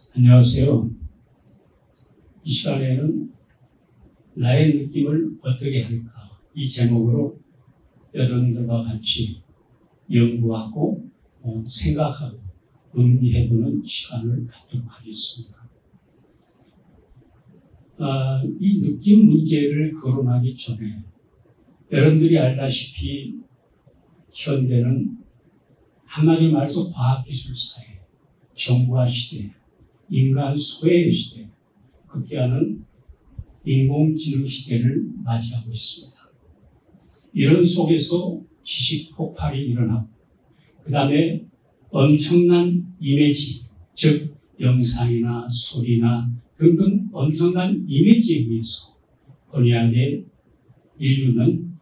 안녕하세요. 이 시간에는 나의 느낌을 어떻게 할까? 이 제목으로 여러분들과 같이 연구하고 생각하고 음미해보는 시간을 갖도록 하겠습니다. 이 느낌 문제를 거론하기 전에 여러분들이 알다시피 현대는 한마디로 말해서 과학기술 사회, 정보화 시대, 인간 소외의 시대, 급기야는 인공지능 시대를 맞이하고 있습니다. 이런 속에서 지식 폭발이 일어나고 그 다음에 엄청난 이미지, 즉 영상이나 소리나 등등 엄청난 이미지에 의해서 본의하게 인류는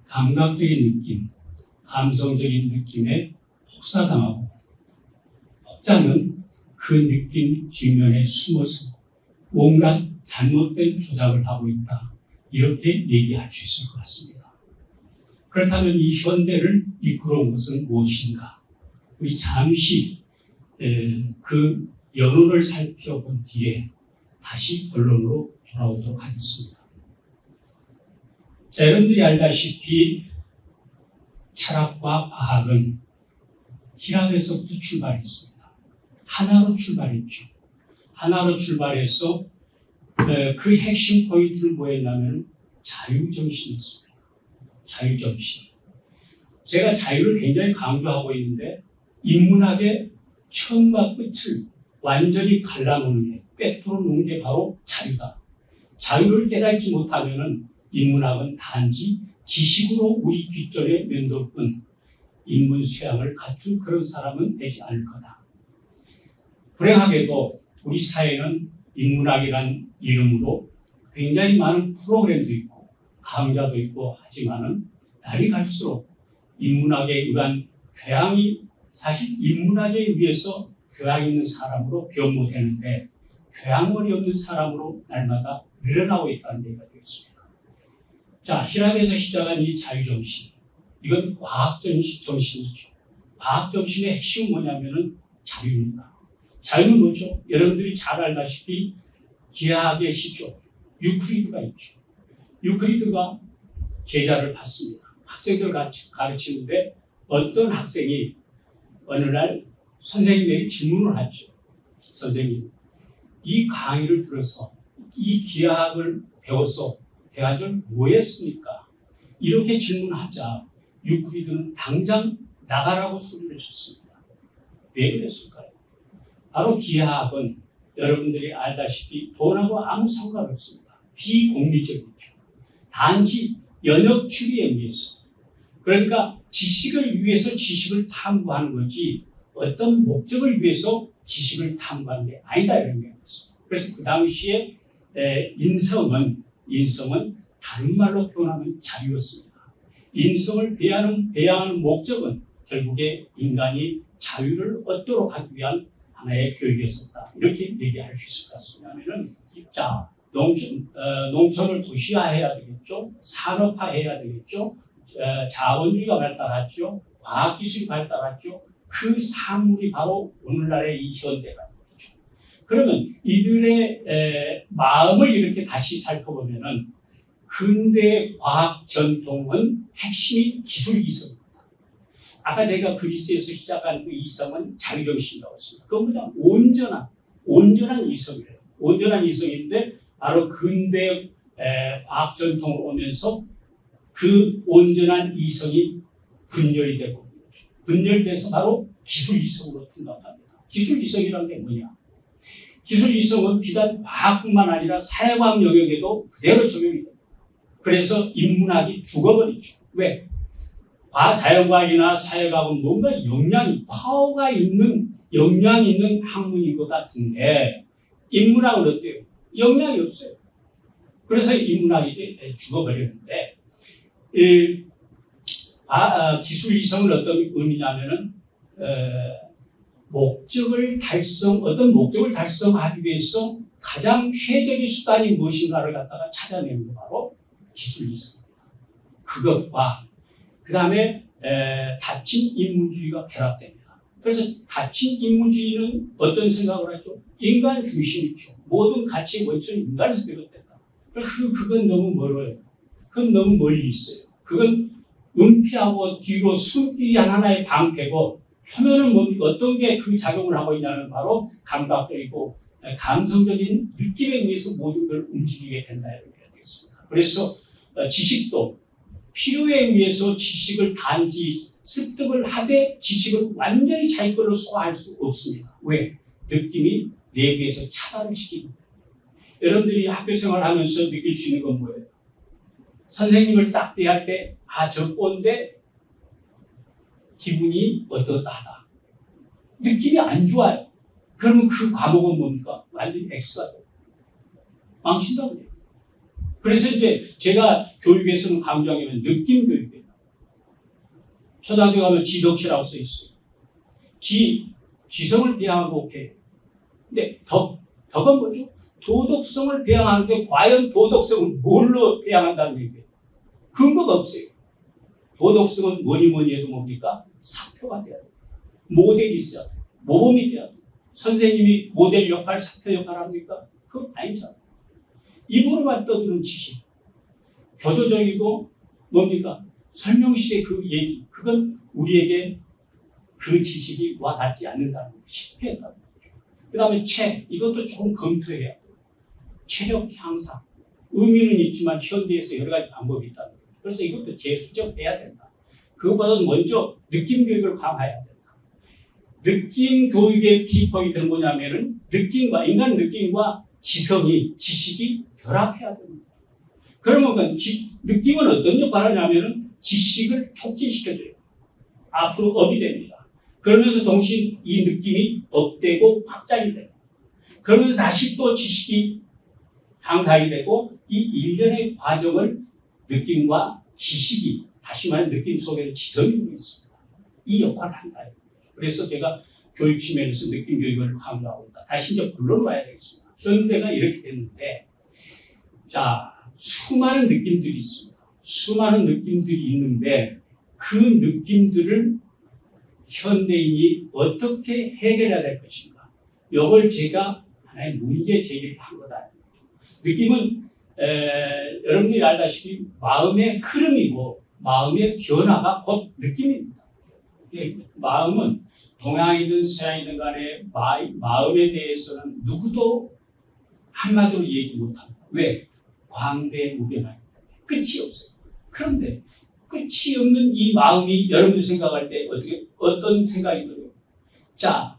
감각적인 느낌, 감성적인 느낌에 혹사당하고 혹자는 그 느낌 뒷면에 숨어서 온갖 잘못된 조작을 하고 있다. 이렇게 얘기할 수 있을 것 같습니다. 그렇다면 이 현대를 이끌어온 것은 무엇인가? 우리 잠시 그 여론을 살펴본 뒤에 다시 본론으로 돌아오도록 하겠습니다. 여러분들이 알다시피 철학과 과학은 히랍에서부터 출발했습니다. 하나로 출발했죠. 하나로 출발해서 그 핵심 포인트는 뭐였냐면 자유정신이었습니다. 자유정신. 제가 자유를 굉장히 강조하고 있는데 인문학의 처음과 끝을 완전히 갈라놓는 게, 꿰뚫어 놓은 게 바로 자유다. 자유를 깨닫지 못하면 인문학은 단지 지식으로 우리 뒷전에 면도할 뿐 인문 수양을 갖춘 그런 사람은 되지 않을 거다. 불행하게도 우리 사회는 인문학이란 이름으로 굉장히 많은 프로그램도 있고 강좌도 있고 하지만은 날이 갈수록 인문학에 의한 교양이 사실 인문학에 의해서 교양 있는 사람으로 변모되는데 교양머리 없는 사람으로 날마다 늘어나고 있다는 얘기가 되겠습니다. 자, 히랍에서 시작한 이 자유정신, 이건 과학정신이죠. 과학정신의 핵심은 뭐냐면은 자유입니다. 자유는 뭐죠? 여러분들이 잘 알다시피 기하학의 시조 유클리드가 있죠. 유클리드가 제자를 받습니다. 학생들 가르치는데 어떤 학생이 어느 날 선생님에게 질문을 하죠. 선생님, 이 강의를 들어서 이 기하학을 배워서 대학을 뭐 했습니까? 이렇게 질문하자 유클리드는 당장 나가라고 소리를 쳤습니다. 왜 그랬을까요? 바로 기하학은 여러분들이 알다시피 돈하고 아무 상관없습니다. 비공리적이죠. 단지 연역 추리에 의해서. 그러니까 지식을 위해서 지식을 탐구하는 거지 어떤 목적을 위해서 지식을 탐구하는 게 아니다 이런 얘기였습니다. 그래서 그 당시에 인성은 다른 말로 표현하면 자유였습니다. 인성을 배양하는 목적은 결국에 인간이 자유를 얻도록 하기 위한 하나의 교육이었었다. 이렇게 얘기할 수 있을 것 같습니다. 자, 농촌을 도시화해야 되겠죠. 산업화해야 되겠죠. 자원주의가 발달하죠. 과학기술이 발달하죠. 그 산물이 바로 오늘날의 이 현대가 되죠. 그러면 이들의 마음을 이렇게 다시 살펴보면은 근대 과학 전통은 핵심이 기술 이성입니다. 아까 제가 그리스에서 시작한 그 이성은 자유정신이라고 했습니다. 그건 그냥 온전한 이성이에요. 온전한 이성인데 바로 근대 과학 전통으로 오면서 그 온전한 이성이 분열이 되고 분열돼서 바로 기술 이성으로 등장합니다. 기술 이성이라는 게 뭐냐? 기술 이성은 비단 과학뿐만 아니라 사회과학 영역에도 그대로 적용이 됩니다. 그래서 인문학이 죽어버리죠. 왜? 자연과학이나 사회과학은 뭔가 파워가 있는, 영향이 있는 학문인 것 같은데, 인문학은 어때요? 영향이 없어요. 그래서 인문학이 죽어버렸는데, 기술 이성은 어떤 의미냐면은, 어떤 목적을 달성하기 위해서 가장 최적의 수단이 무엇인가를 갖다가 찾아내는 게 바로 기술 이성입니다. 그것과 그 다음에 닫힌 인문주의가 결합됩니다. 그래서 닫힌 인문주의는 어떤 생각을 하죠? 인간 중심이죠. 모든 가치의 원천은 인간에서 비롯된다. 그건 너무 멀어요. 그건 너무 멀리 있어요. 그건 은폐하고 뒤로 숨기 하나의 방패고, 표면은 어떤 게 그 작용을 하고 있냐면 바로 감각적이고 감성적인 느낌에 의해서 모든 걸 움직이게 된다 이렇게 해야 되겠습니다. 그래서 지식도 필요에 의해서 지식을 단지 습득을 하되 지식을 완전히 자기 걸로 소화할 수 없습니다. 왜? 느낌이 내부에서 차단을 시키고. 여러분들이 학교 생활하면서 느낄 수 있는 건 뭐예요? 선생님을 딱 대할 때 저 꼰대 기분이 어떻다 하다. 느낌이 안 좋아요. 그러면 그 과목은 뭡니까? 완전히 X가 돼요. 망친다고 해요. 그래서 이제 제가 교육에서는 강조하면 느낌 교육이에요. 초등학교 가면 지덕치라고 써 있어요. 지성을 배양하고 오케이. 근데 덕은 뭐죠? 도덕성을 배양하는데 과연 도덕성을 뭘로 배양한다는 얘기예요? 근거가 없어요. 도덕성은 뭐니 해도 뭡니까? 사표가 돼야 돼요. 모델이 있어야 돼요. 모범이 돼야 돼요. 선생님이 모델 역할, 사표 역할 합니까? 그건 아니잖아요. 입으로만 떠드는 지식. 교조적이고 뭡니까? 설명식의 그 얘기. 그건 우리에게 그 지식이 와닿지 않는다는 거죠. 실패했다는 거죠. 그 다음에 이것도 조금 검토해야 돼요. 체력 향상. 의미는 있지만 현대에서 여러 가지 방법이 있다는 거죠. 그래서 이것도 재수정해야 된다. 그것보다는 먼저 느낌 교육을 강화해야 된다. 느낌 교육의 키포인트는 뭐냐면은 인간 느낌과 지식이 결합해야 됩니다. 그러면 느낌은 어떤 역할을 하냐면은 지식을 촉진시켜줘요. 앞으로 업이 됩니다. 그러면서 동시에 이 느낌이 업되고 확장이 돼요. 그러면서 다시 또 지식이 향상이 되고 이 일련의 과정을 느낌과 지식이 다시 말해 느낌 속에는 지성이 있습니다. 이 역할을 한다. 그래서 제가 교육 측면에서 느낌 교육을 강조하고 있다. 다시 이제 본론으로 와야 되겠습니다. 현대가 이렇게 됐는데, 자, 수많은 느낌들이 있습니다. 수많은 느낌들이 있는데 그 느낌들을 현대인이 어떻게 해결해야 될 것인가? 이걸 제가 하나의 문제 제기를 한 거다. 느낌은 여러분들이 알다시피 마음의 흐름이고 마음의 변화가 곧 느낌입니다. 마음은 동양이든 서양이든 간에 마음에 대해서는 누구도 한마디로 얘기 못합니다. 왜? 광대무변하기 때문에 끝이 없어요. 그런데 끝이 없는 이 마음이 여러분이 생각할 때 어떤 생각이 들어요? 자,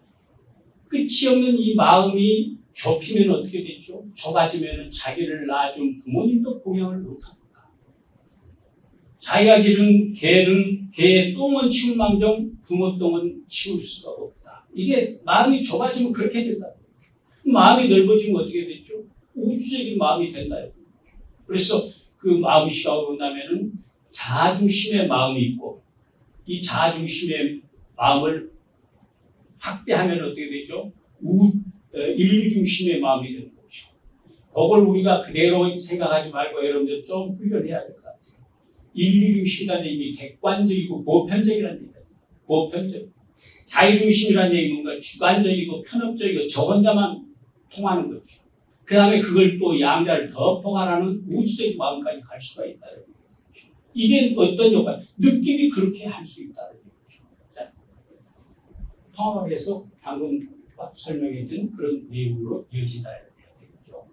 끝이 없는 이 마음이 좁히면 어떻게 되죠? 좁아지면 자기를 낳아준 부모님도 봉양을 못합니다. 자기가 기른 개의 똥은 치울망정 부모 똥은 치울 수가 없다. 이게 마음이 좁아지면 그렇게 된다. 마음이 넓어지면 어떻게 됐죠? 우주적인 마음이 된다. 그래서 그 마음 시각으로 본다면은 자아중심의 마음이 있고 이 자아중심의 마음을 확대하면 어떻게 되죠? 인류중심의 마음이 되는 거죠. 그걸 우리가 그대로 생각하지 말고 여러분들 좀 훈련해야 될 것 같아요. 인류중심이라는 얘기 객관적이고 보편적이라는 얘기예요. 보편적. 자유중심이라는 얘기는 뭔가 주관적이고 편협적이고 저 혼자만 통하는 거죠. 그 다음에 그걸 또 양자를 더 포괄하는 우주적인 마음까지 갈 수가 있다. 이게 어떤 역할? 느낌이 그렇게 할 수 있다는 얘기죠. 자, 통합을 해서 방금 설명해준 그런 내용으로 이어진다. 되겠죠.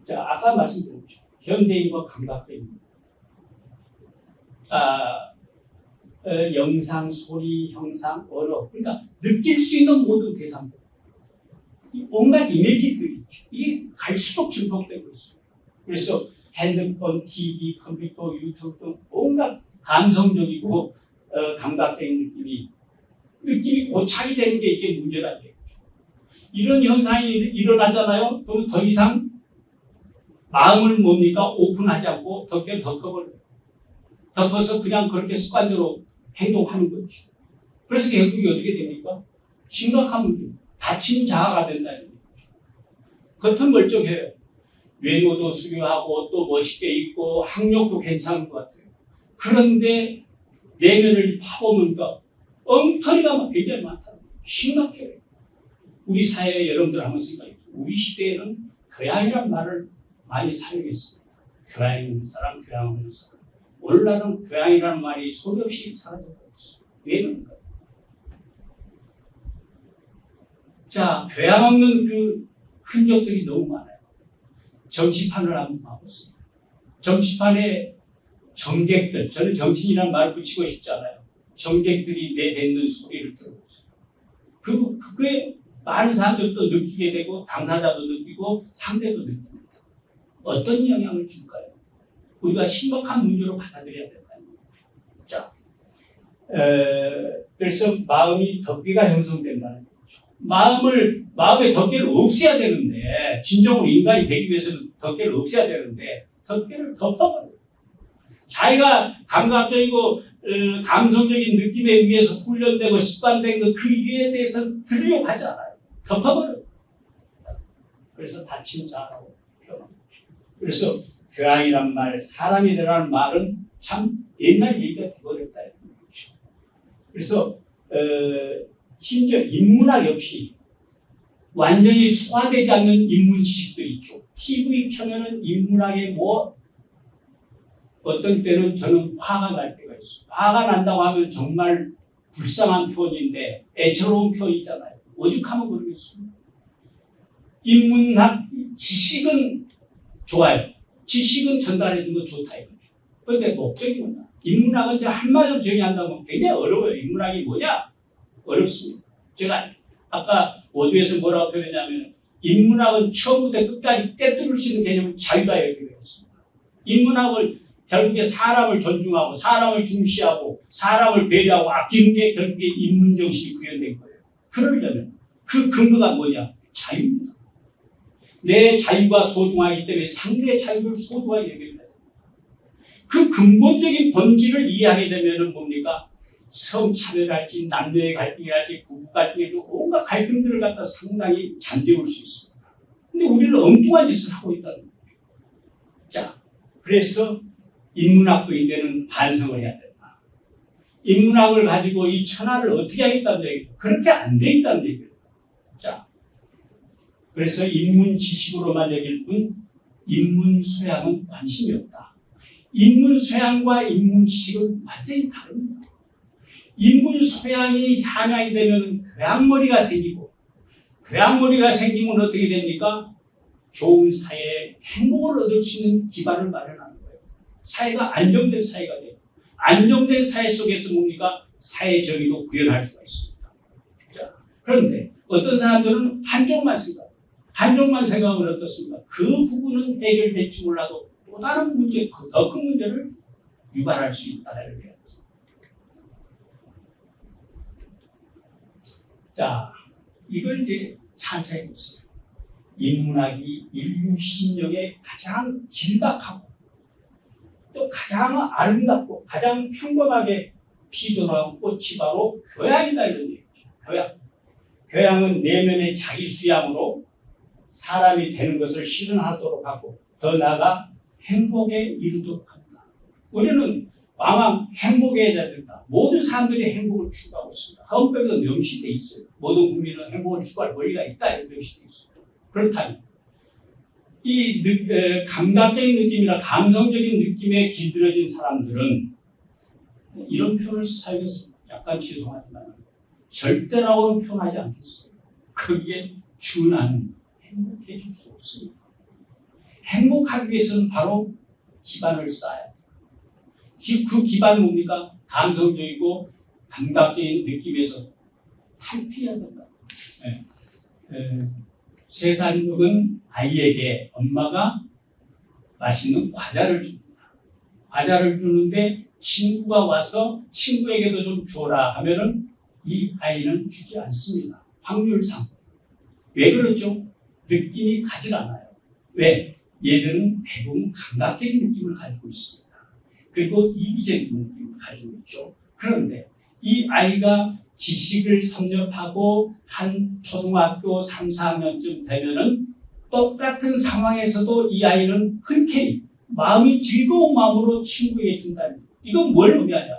자, 아까 말씀드렸죠. 현대인과 감각적인 영상, 소리, 형상, 언어. 그러니까 느낄 수 있는 모든 대상들. 온갖 이미지들이 있죠. 이게 갈수록 증폭되고 있습니다. 그래서 핸드폰, TV, 컴퓨터, 유튜브 등 온갖 감성적이고 감각적인 느낌이 고착이 되는 게 이게 문제라는 얘기죠. 이런 현상이 일어나잖아요. 그러면 더 이상 마음을 뭡니까? 오픈하지 않고 덮어버려요. 덮어서 그냥 그렇게 습관대로 행동하는 거죠. 그래서 결국이 어떻게 됩니까? 심각한 문제. 다친 자아가 된다는 거죠. 겉은 멀쩡해요. 외모도 수려하고 또 멋있게 입고 학력도 괜찮은 것 같아요. 그런데 내면을 파보니까 엉터리가 굉장히 많다. 심각해요. 우리 사회에 여러분들 한번 생각해보세요. 우리 시대에는 교양이란 말을 많이 사용했습니다. 교양 있는 사람, 교양 없는 사람. 오늘날은 교양이라는 말이 소리 없이 사라져버렸어요. 왜 그런가요? 자, 교양 없는 그 흔적들이 너무 많아요. 정치판을 한번 봐보세요. 정치판에 정객들, 저는 정치인이라는 말을 붙이고 싶지 않아요. 정객들이 내뱉는 소리를 들어보세요. 그게 많은 사람들도 느끼게 되고 당사자도 느끼고 상대도 느낍니다. 어떤 영향을 줄까요? 우리가 심각한 문제로 받아들여야 될까요? 자, 그래서 마음이 덮개가 형성된다는 거죠. 마음의 덮개를 없애야 되는데, 진정으로 인간이 되기 위해서는 덮개를 없애야 되는데, 덮개를 덮어버려요. 자기가 감각적이고 감성적인 느낌에 의해서 훈련되고 습관된 그 이유에 대해서 들으려고 하지 않아요. 덮어버려요. 그래서 다친 자라고 표현합니다. 그래서 교양이란 말, 사람이라는 말은 참 옛날 얘기가 되어버렸다. 그래서 심지어 인문학 역시 완전히 소화되지 않는 인문 지식도 있죠. TV 켜면은 인문학의 어떤 때는 저는 화가 날 때가 있어요. 화가 난다고 하면 정말 불쌍한 표현인데 애처로운 표현이잖아요. 오죽하면 모르겠습니다. 인문학 지식은 좋아요. 지식은 전달해 준 건 좋다 이거죠. 그런데 목적이 뭐냐? 인문학은 이제 한마디로 정의한다면 굉장히 어려워요. 인문학이 뭐냐? 어렵습니다. 제가 아까 모두에서 뭐라고 표현했냐면 인문학은 처음부터 끝까지 꿰뚫을 수 있는 개념은 자유다 이렇게 되었습니다. 인문학을 결국에 사람을 존중하고 사람을 중시하고 사람을 배려하고 아끼는 게 결국에 인문정신이 구현된 거예요. 그러려면 그 근거가 뭐냐? 자유입니다. 내 자유가 소중하기 때문에 상대의 자유를 소중하게 여겨야 돼요. 그 근본적인 본질을 이해하게 되면 뭡니까? 성차별할지 남녀의 갈등이랄지 부부 갈등에도 온갖 갈등들을 갖다 상당히 잠재울 수 있습니다. 근데 우리는 엉뚱한 짓을 하고 있다는 거죠. 자, 그래서 인문학도 이제는 반성을 해야 된다. 인문학을 가지고 이 천하를 어떻게 하겠다는 얘기예요. 그렇게 안 돼 있다는 얘기예요. 자, 그래서 인문 지식으로만 여길 뿐 인문 소양은 관심이 없다. 인문 소양과 인문 지식은 완전히 다릅니다. 인문 소양이 함양이 되면 교양머리가 생기고 교양머리가 생기면 어떻게 됩니까? 좋은 사회에 행복을 얻을 수 있는 기반을 마련하는 거예요. 사회가 안정된 사회가 돼요. 안정된 사회 속에서 뭡니까? 사회 정의도 구현할 수가 있습니다. 자, 그런데 어떤 사람들은 한쪽만 생각하면 어떻습니까? 그 부분은 해결될지 몰라도 또 다른 문제, 더 큰 문제를 유발할 수 있다는 거예요. 자, 이걸 이제 찬찬히 보세요. 인문학이 인류 심령에 가장 진박하고 또 가장 아름답고 가장 평범하게 피도나온 꽃이 바로 교양이다 이런 얘기죠. 교양은 내면의 자기 수양으로 사람이 되는 것을 실현하도록 하고 더 나아가 행복에 이르도록 합니다. 우리는 왕왕 행복해야 된다. 모든 사람들이 행복을 추구하고 있습니다. 헌법에도 명시되어 있어요. 모든 국민은 행복을 추구할 권리가 있다 이런 명시되어 있어요. 그렇다면 이 감각적인 느낌이나 감성적인 느낌에 길들여진 사람들은 이런 표현을 사용했습니다. 약간 죄송하지만 절대라고는 표현하지 않겠어요. 거기에 준하는 행복해질 수 없습니다. 행복하기 위해서는 바로 기반을 쌓아야 돼요. 그 기반은 뭡니까? 감성적이고 감각적인 느낌에서 탈피해야 된다. 네. 3살 먹은 아이에게 엄마가 맛있는 과자를 줍니다. 과자를 주는데 친구가 와서 친구에게도 좀 줘라 하면은 이 아이는 주지 않습니다. 확률상. 왜 그렇죠? 느낌이 가지 않아요. 왜? 얘들은 대부분 감각적인 느낌을 가지고 있습니다. 그리고 이기적인 느낌을 가지고 있죠. 그런데 이 아이가 지식을 섭렵하고 한 초등학교 3, 4학년쯤 되면은 똑같은 상황에서도 이 아이는 흔쾌히 마음이 즐거운 마음으로 친구에게 준다는 거예요. 이건 뭘 의미하냐?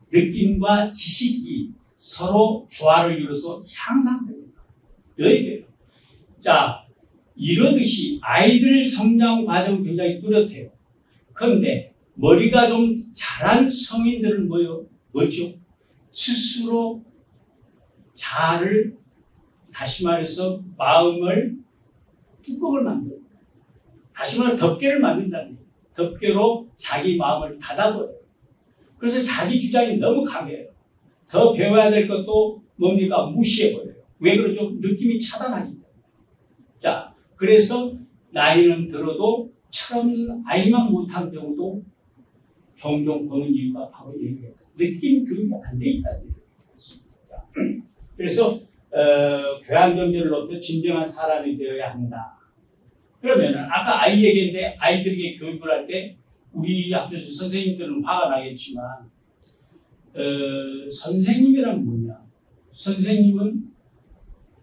느낌과 지식이 서로 조화를 이루어서 향상됩니다. 여기에요. 자, 이러듯이 아이들 성장 과정 굉장히 뚜렷해요. 그런데 머리가 좀 자란 성인들은 뭐죠? 스스로 자아를, 다시 말해서 마음을 뚜껑을 만듭니다. 다시 말해 덮개를 만든다는 얘기예요. 덮개로 자기 마음을 닫아버려요. 그래서 자기 주장이 너무 강해요. 더 배워야 될 것도 뭡니까? 무시해버려요. 왜 그러죠? 느낌이 차단하기 때문에. 자, 그래서 나이는 들어도 철없는 아이만 못한 경우도 종종 보는 이유가 바로 얘기예요. 느낌 교육이 안 돼 있다는 얘기입니다. 그래서 교양 경제를 높여 진정한 사람이 되어야 한다. 그러면 아까 아이 얘기인데 아이들에게 교육을 할 때 우리 학교에서 선생님들은 화가 나겠지만 선생님이란 뭐냐? 선생님은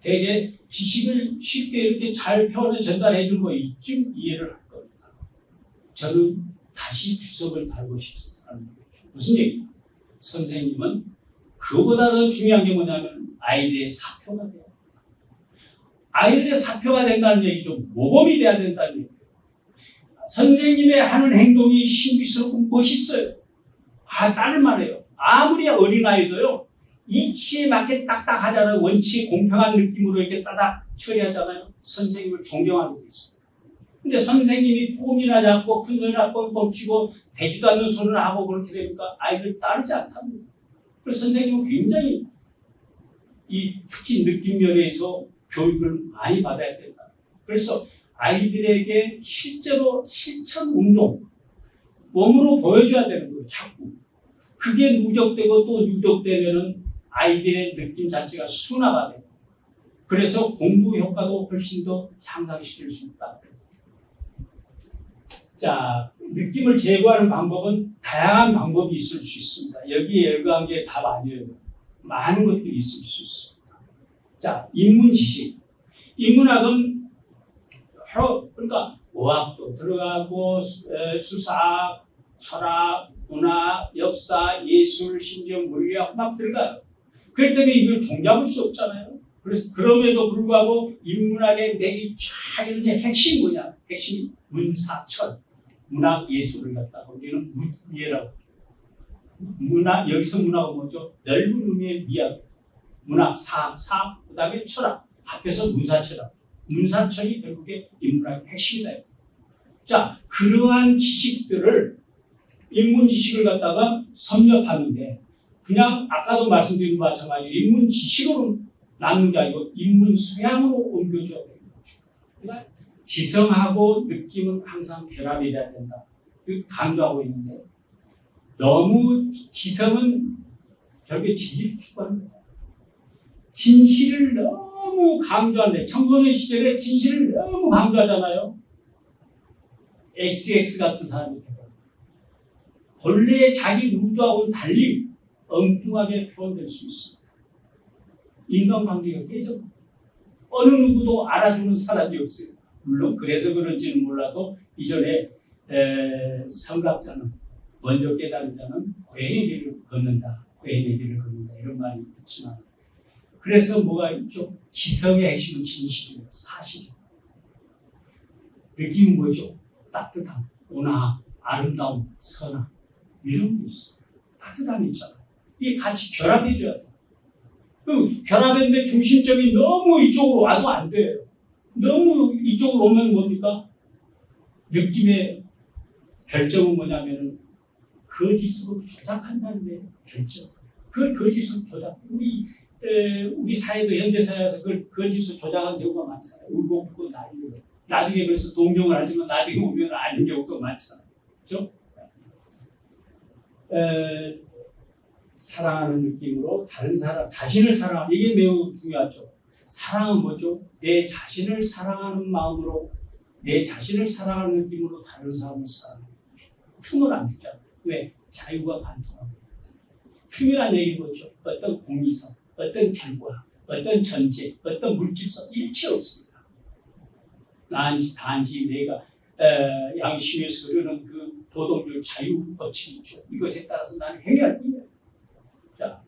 되게 지식을 쉽게 이렇게 잘 표현해 전달해 준 거 이쯤 이해를 할 겁니다. 저는 다시 주석을 달고 싶습니다. 무슨 얘기냐? 선생님은 그보다 더 중요한 게 뭐냐면 아이들의 사표가 돼야 된다. 아이들의 사표가 된다는 얘기죠. 모범이 돼야 된다는 얘기예요. 선생님의 하는 행동이 신비스럽고 멋있어요. 딸을 말해요. 아무리 어린아이도요. 이치에 맞게 딱딱 하잖아요. 원칙 공평한 느낌으로 이렇게 따닥 처리하잖아요. 선생님을 존경하는 게 있어요. 근데 선생님이 폼이나 잡고 큰 소리나 뻥뻥 치고 되지도 않는 소리를 하고 그렇게 되니까 아이들 따르지 않답니다. 그래서 선생님은 굉장히 특히 느낌 면에서 교육을 많이 받아야 된다. 그래서 아이들에게 실제로 실천 운동, 몸으로 보여줘야 되는 거예요. 자꾸. 그게 누적되고 또 누적되면은 아이들의 느낌 자체가 순화가 돼요. 그래서 공부 효과도 훨씬 더 향상시킬 수 있다. 자, 느낌을 제거하는 방법은 다양한 방법이 있을 수 있습니다. 여기에 열거한 게 답 아니에요. 많은 것들이 있을 수 있습니다. 자, 인문지식. 인문학은 그러니까 어학도 들어가고 수사학, 철학, 문화, 역사, 예술, 심지어 물리학 막 들어가요. 그렇기 때문에 이걸 종잡을 수 없잖아요. 그래서 그럼에도 불구하고 인문학의 맥이 쫙 있는데 핵심이 뭐냐? 핵심이 문사철. 문학 예술을 갖다가 우리는 문예라고. 여기서 문학은 뭐죠? 넓은 의미의 미학. 문학, 사학, 그 다음에 철학. 합해서 문사철학. 문사철이 결국에 인문학의 핵심이다. 자, 그러한 지식들을 인문 지식을 갖다가 섭렵하는데 그냥 아까도 말씀드린 것과 마찬가지로 인문 지식으로 남는 게 아니고 인문 수양으로 옮겨줘야 되는 거죠. 그러니까 지성하고 느낌은 항상 결합이 돼야 된다. 강조하고 있는데 너무 지성은 결국에 진리를 추구합니다. 진실을 너무 강조하는데 청소년 시절에 진실을 너무 강조하잖아요. XX 같은 사람이 되고 본래의 자기 의도하고는 달리 엉뚱하게 표현될 수 있습니다. 인간관계가 깨져. 어느 누구도 알아주는 사람이 없어요. 물론 그래서 그런지는 몰라도 이전에 성각자는 먼저 깨달은 자는 고행의 길을 걷는다. 고행의 길을 걷는다. 이런 말이 있지만 그래서 뭐가 있죠? 지성의 핵심은 진실이에요. 사실이에요. 느낌은 뭐죠? 따뜻함, 온화함, 아름다움, 선함 이런 게 있어요. 따뜻함이 있잖아요. 이게 같이 결합해줘야 돼요. 그럼 결합했는데 중심점이 너무 이쪽으로 와도 안 돼요. 너무 이쪽으로 오면 뭡니까? 느낌의 결정은 뭐냐면은 거짓으로 조작한다는 데 결정. 그걸 거짓으로 조작. 우리 사회도 현대사회에서 그걸 거짓으로 조작한 경우가 많잖아요. 울고 웃고 난리고. 나중에 그래서 동정을 하지만 나중에 오면 아닌 경우도 많잖아요. 그렇죠? 사랑하는 느낌으로 다른 사람, 자신을 사랑하는, 이게 매우 중요하죠. 사랑은 뭐죠? 내 자신을 사랑하는 마음으로, 내 자신을 사랑하는 느낌으로 다른 사람을 사랑해요. 틈을 안 주잖아요. 왜? 자유가 관통합니다. 틈이란 얘기는 뭐죠? 어떤 공리성, 어떤 결과, 어떤 전제, 어떤 물질성, 일체 없습니다. 단지 내가 양심에서 흐르는 그 도덕률 자유 법칙이 있죠. 이것에 따라서 나는 행해야 할 뿐이에요. 자,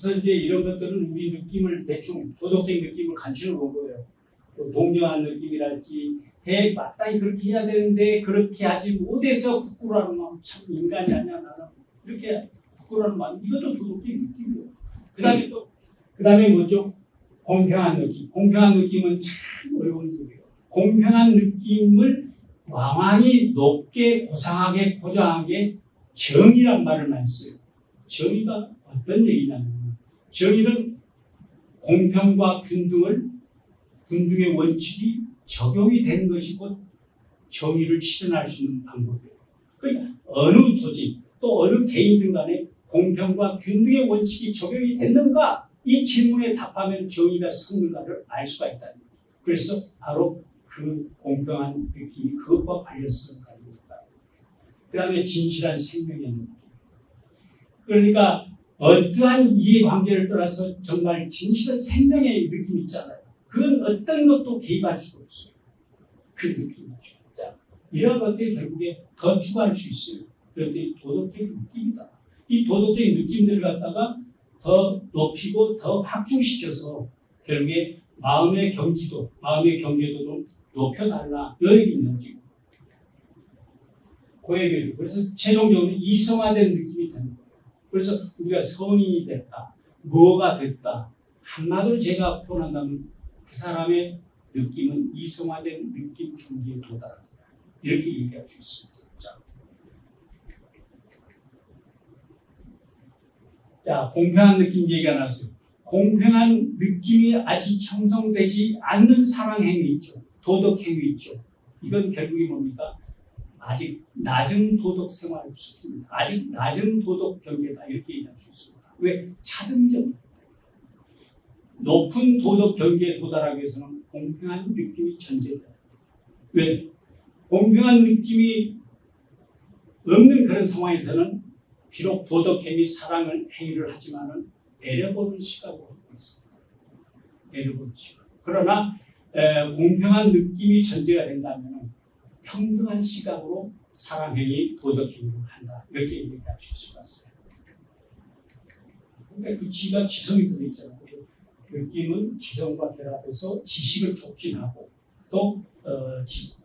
그래서 이제 이런 것들은 우리 느낌을 대충 도덕적인 느낌을 간추려 본 거예요. 또 동정한 느낌이랄지 마땅히 그렇게 해야 되는데 그렇게 하지 못해서 부끄러워하는 마음 참 인간이 아니야 나는 이렇게 부끄러워하는 마음 이것도 도덕적인 느낌이에요. 그다음에 뭐죠? 공평한 느낌. 공평한 느낌은 참 어려운 소리예요. 공평한 느낌을 왕왕이 높게 고상하게 고장하게 정의란 말을 많이 써요. 정의가 어떤 얘기냐면 정의는 공평과 균등의 원칙이 적용이 되는 것이 곧 정의를 실현할 수 있는 방법이에요. 그러니까 어느 조직 또 어느 개인들 간에 공평과 균등의 원칙이 적용이 됐는가 이 질문에 답하면 정의가 성는가를 알 수가 있다는 거예요. 그래서 바로 그 공평한 느낌이 그것과 관련성을 가지고 있다. 그 다음에 진실한 생명의 느낌. 그러니까 어떠한 이해관계를 떠나서 정말 진실한 생명의 느낌이 있잖아요. 그건 어떤 것도 개입할 수가 없어요. 그 느낌이죠. 자, 이런 것들이 결국에 더 추구할 수 있어요. 그런데 도덕적인 느낌이다. 이 도덕적인 느낌들을 갖다가 더 높이고 더 확충시켜서 결국에 마음의 경계도 좀 높여달라. 이 얘기는 지금. 그 얘기를. 그래서 최종적으로 이성화된 느낌이 되는 거예요. 그래서 우리가 성인이 됐다. 뭐가 됐다. 한마디로 제가 표현한다면 그 사람의 느낌은 이성화된 느낌 경지에 도달합니다. 이렇게 얘기할 수 있습니다. 자, 공평한 느낌 얘기가 나왔어요. 공평한 느낌이 아직 형성되지 않는 사랑행위 있죠. 도덕행위 있죠. 이건 결국이 뭡니까? 아직 낮은 도덕 생활 수준이다. 아직 낮은 도덕 경계다. 이렇게 얘기할 수 있습니다. 왜? 차등점. 높은 도덕 경계에 도달하기 위해서는 공평한 느낌이 전제돼야 됩니다. 왜? 공평한 느낌이 없는 그런 상황에서는 비록 도덕행위, 사랑을 행위를 하지만은 내려보는 시각으로 하고 있습니다. 내려보는 시각. 그러나 공평한 느낌이 전제가 된다면 평등한 시각으로 사랑행위, 도덕행위를 한다. 이렇게 얘기할 수 있을 것 같습니다. 그러니까 그 지가 지성이 들어있잖아요. 느낌은 지성과 결합해서 지식을 촉진하고 또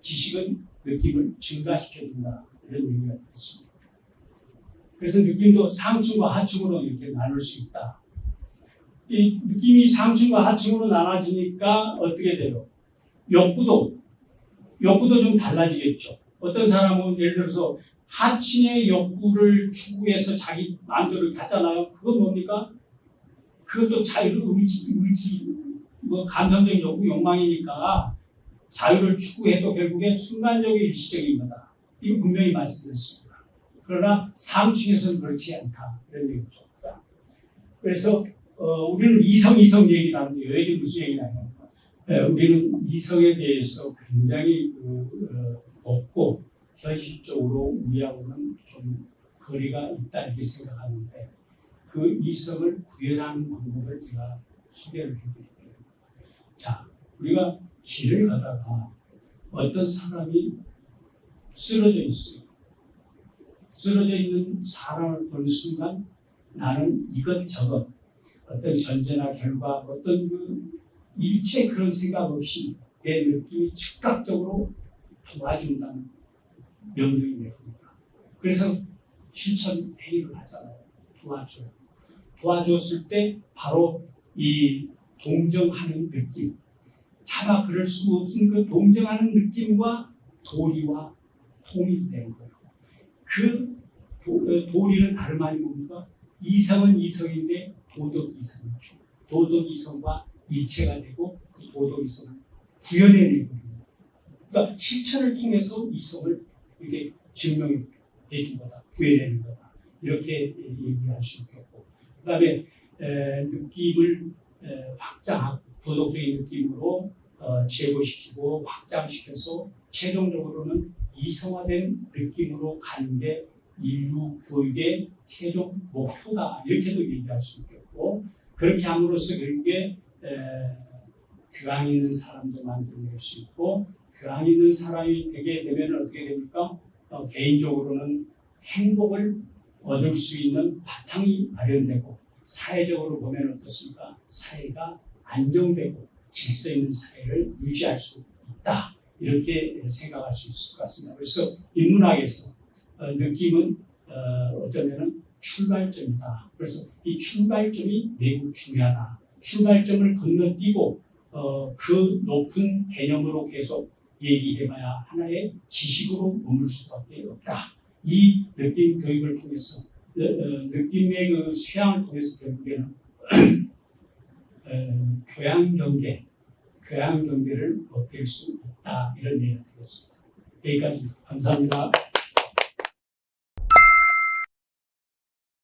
지식은 느낌을 증가시켜준다. 이런 얘기가 있습니다. 그래서 느낌도 상층과 하층으로 이렇게 나눌 수 있다. 이 느낌이 상층과 하층으로 나눠지니까 어떻게 돼요? 욕구도 좀 달라지겠죠. 어떤 사람은 예를 들어서 하층의 욕구를 추구해서 자기 마음대로 갖잖아요. 그건 뭡니까? 그것도 자유를 의지, 감성적인 욕구, 욕망이니까 자유를 추구해도 결국엔 순간적인 일시적인 거다. 이거 분명히 말씀드렸습니다. 그러나 상층에서는 그렇지 않다. 이런 얘기죠. 그래서 우리는 이성 얘기를 하는데 이게 무슨 얘기냐면 우리는 이성에 대해서 굉장히 높고 현실적으로 우리하고는 좀 거리가 있다 이렇게 생각하는데 그 이성을 구현하는 방법을 제가 소개를 해드릴게요. 자, 우리가 길을 가다가 어떤 사람이 쓰러져 있어요. 쓰러져 있는 사람을 보는 순간 나는 이것저것 어떤 전제나 결과 어떤 일체 그런 생각 없이 내 느낌이 즉각적으로 도와준다는 명령이 내립니다. 그래서 실천 행위를 하잖아요. 도와줬을 때 바로 이 동정하는 느낌, 차마 그럴 수 없는 그 동정하는 느낌과 도리와 통일이 되는 거예요. 그 도리는 다름 아닌 뭡니까? 이성은 이성인데 도덕 이성이죠. 도덕 이성과 일체가 되고 그 도덕 이성을 구현해내는 거예요. 그러니까 실천을 통해서 이성을 이렇게 증명해 준 거다. 구해내는 거다. 이렇게 얘기할 수 있겠고, 그 다음에 느낌을 확장하고 도덕적인 느낌으로 제고시키고 확장시켜서 최종적으로는 이성화된 느낌으로 가는 게 인류 교육의 최종 목표다. 이렇게도 얘기할 수 있겠고, 그렇게 함으로써 결국에 교양 있는 사람도 만들어낼 수 있고, 교양 있는 사람이 되게 되면 어떻게 됩니까? 개인적으로는 행복을 얻을 수 있는 바탕이 마련되고 사회적으로 보면 어떻습니까? 사회가 안정되고 질서 있는 사회를 유지할 수 있다. 이렇게 생각할 수 있을 것 같습니다. 그래서 인문학에서 느낌은 어쩌면은 출발점이다. 그래서 이 출발점이 매우 중요하다. 출발점을 건너뛰고 그 높은 개념으로 계속 얘기해봐야 하나의 지식으로 머물 수밖에 없다. 이 느낌 교육을 통해서 느낌의 그 수양을 통해서 결국에는 교양 경계를 얻을 수 있다. 이런 얘기가 되겠습니다. 여기까지 감사합니다.